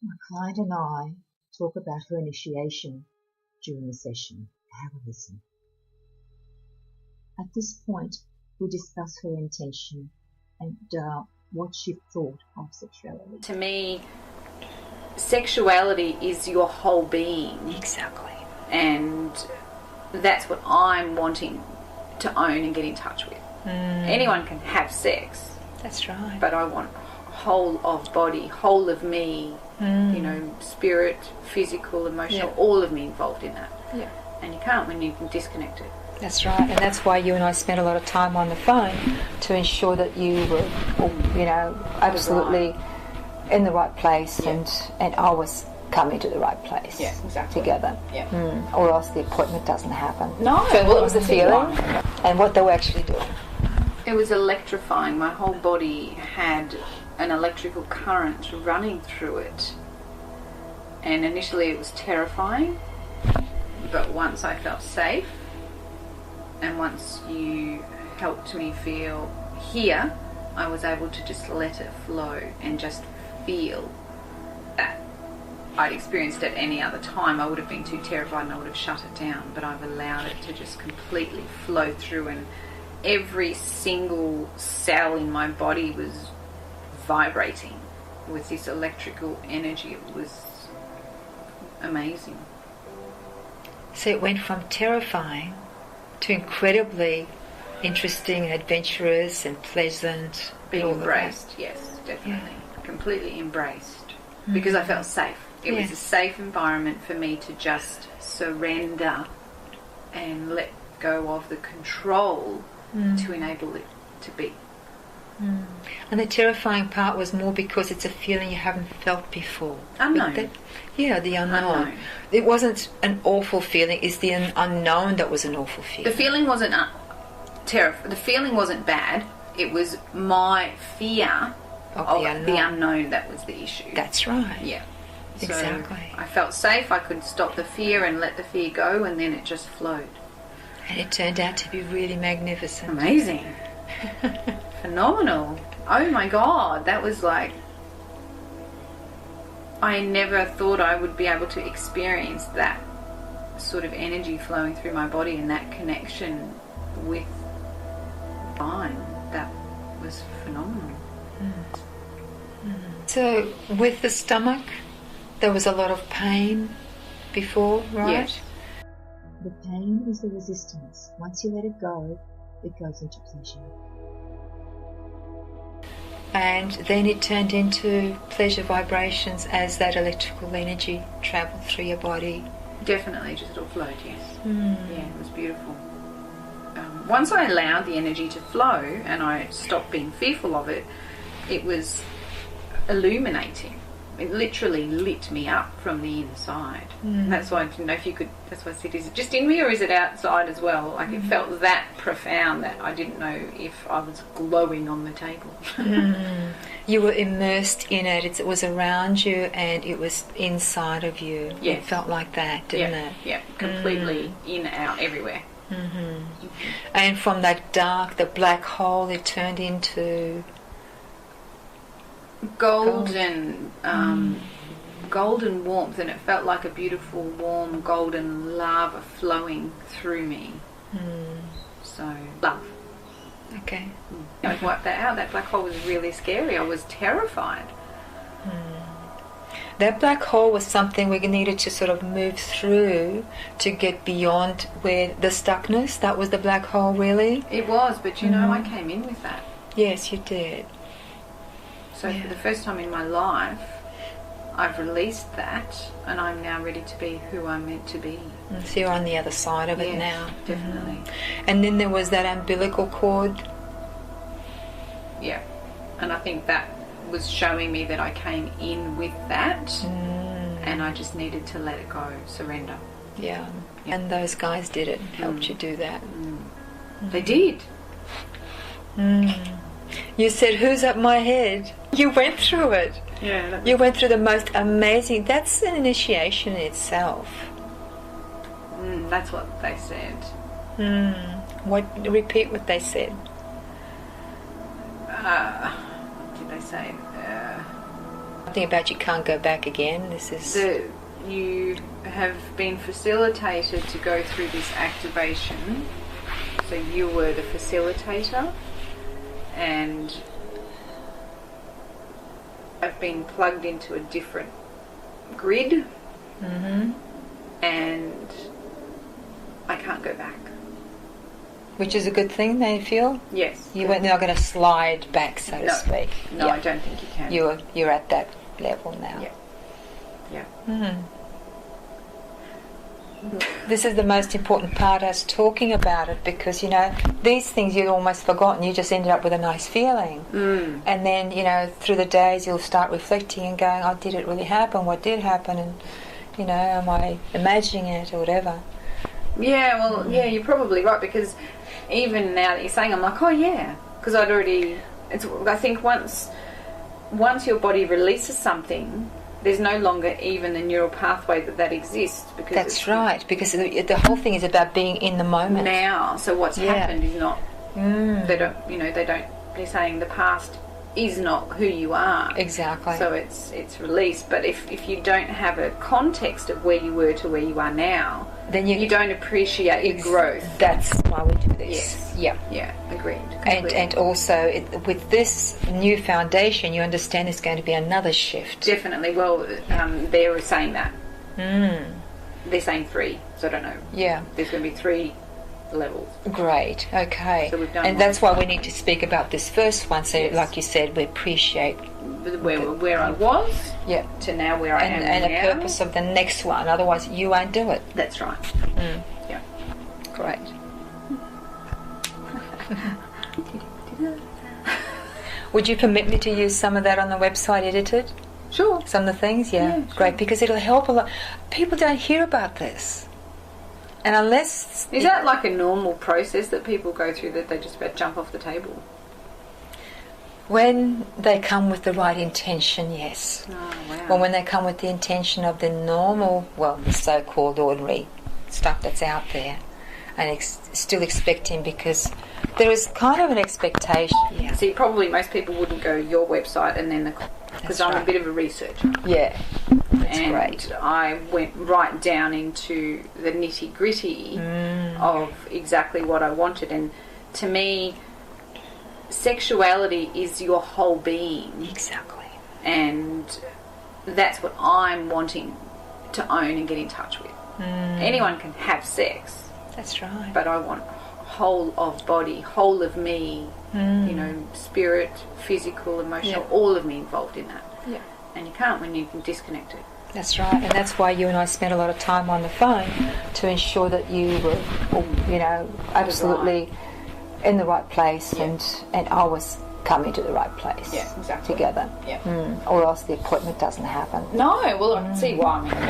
My client and I talk about her initiation during the session. Have a listen. At this point, we discuss her intention and what she thought of sexuality. To me, sexuality is your whole being. Exactly. And that's what I'm wanting to own and get in touch with. Anyone can have sex. That's right. But I want whole of body, whole of me, you know, spirit, physical, emotional, all of me involved in that. Yeah. And you can't when you can disconnect it. That's right, and that's why you and I spent a lot of time on the phone to ensure that you were, you know, absolutely in the right place, and I was coming to the right place. Yeah, exactly. Together. Yeah. Or else the appointment doesn't happen. No. So what was the feeling, and what they were actually doing? It was electrifying. My whole body had an electrical current running through it, and initially it was terrifying, but once I felt safe, and once you helped me feel here, I was able to just let it flow and just feel that. I'd experienced it any other time, I would have been too terrified and I would have shut it down, but I've allowed it to just completely flow through, and every single cell in my body was vibrating with this electrical energy. It was amazing. So it went from terrifying to incredibly interesting, adventurous and pleasant. Being embraced, yes, definitely. Completely embraced. Because I felt safe. It was a safe environment for me to just surrender and let go of the control to enable it to be. And the terrifying part was more because it's a feeling you haven't felt before. Unknown. The unknown. It wasn't an awful feeling, it's the unknown that was an awful feeling. The feeling wasn't the feeling wasn't bad, it was my fear of the unknown that was the issue. That's right. Yeah. Exactly. So I felt safe, I could stop the fear and let the fear go, and then it just flowed. And it turned out to be really magnificent. Amazing. Phenomenal. Oh my God, that was like, I never thought I would be able to experience that sort of energy flowing through my body and that connection with divine. That was phenomenal. So with the stomach, there was a lot of pain before, right? Yes. The pain is the resistance. Once you let it go, it goes into pleasure. And then it turned into pleasure vibrations as that electrical energy travelled through your body. Definitely, just all flowed, yes. Yeah, it was beautiful. Once I allowed the energy to flow and I stopped being fearful of it, it was illuminating. It literally lit me up from the inside. And that's why I didn't know if you could, that's why I said, is it just in me or is it outside as well? Like it felt that profound that I didn't know if I was glowing on the table. You were immersed in it. It was around you and it was inside of you. Yes. It felt like that, didn't it? Yeah, completely in, out, everywhere. And from that dark, the black hole, it turned into golden warmth, and it felt like a beautiful warm golden lava flowing through me. So love. Okay. I wiped that out. That black hole was really scary. I was terrified. That black hole was something we needed to sort of move through to get beyond where the stuckness. That was the black hole, really. It was, but you know, I came in with that. Yes, you did. So for the first time in my life, I've released that, and I'm now ready to be who I'm meant to be. So you're on the other side of it now. Definitely. And then there was that umbilical cord. Yeah. And I think that was showing me that I came in with that, and I just needed to let it go, surrender. Yeah. And those guys did it, helped you do that. They did. You said, who's up my head? You went through it. Yeah. You went through the most amazing, that's an initiation in itself. That's what they said. Repeat what they said. What did they say? something about you can't go back again. This is you have been facilitated to go through this activation. So you were the facilitator, and I've been plugged into a different grid, and I can't go back. Which is a good thing, they feel? Yes. You weren't not going to slide back, so to speak. No, I don't think you can. You're at that level now. Yeah. This is the most important part, us talking about it, because, you know, these things you'd almost forgotten. You just ended up with a nice feeling. And then, you know, through the days you'll start reflecting and going, oh, did it really happen? What did happen? And, you know, am I imagining it or whatever? Yeah, well, yeah, you're probably right, because even now that you're saying, I'm like, oh yeah, because I'd already, I think once your body releases something, there's no longer even the neural pathway that exists. Because that's right, because the whole thing is about being in the moment now. So what's happened is not. They're saying the past is not who you are. Exactly. So it's released. But if you don't have a context of where you were to where you are now, then you don't appreciate your growth. That's why we do this. Yes. Yeah, agreed. And also, with this new foundation, you understand there's going to be another shift. Definitely. Well, they were saying that. They're saying 3, so I don't know. Yeah. There's going to be 3 levels. Great, okay. So we've done and that's why we need to speak about this first one, so like you said, we appreciate where I was to now where I am and now. the purpose of the next one, otherwise you won't do it. That's right. Yeah. Great. Would you permit me to use some of that on the website edited? Sure. Some of the things? Yeah, sure. Great, because it'll help a lot. People don't hear about this. And unless... Is that like a normal process that people go through, that they just about jump off the table? When they come with the right intention, yes. Oh, wow. Well, when they come with the intention of the normal, well, the so-called ordinary stuff that's out there, and still expecting, because there is kind of an expectation. Yeah. See, probably most people wouldn't go to your website and then because I'm a bit of a researcher. Yeah, that's and great. I went right down into the nitty-gritty of exactly what I wanted, and to me, sexuality is your whole being. Exactly. And that's what I'm wanting to own and get in touch with. Anyone can have sex. That's right. But I want whole of body, whole of me, you know, spirit, physical, emotional, all of me involved in that. Yeah. And you can't when you can disconnect it. That's right, and that's why you and I spent a lot of time on the phone to ensure that you were, you know, absolutely in the right place, and I was coming to the right place. Yeah, exactly. Together. Yeah. Or else the appointment doesn't happen. No, well, I can see why. I mean,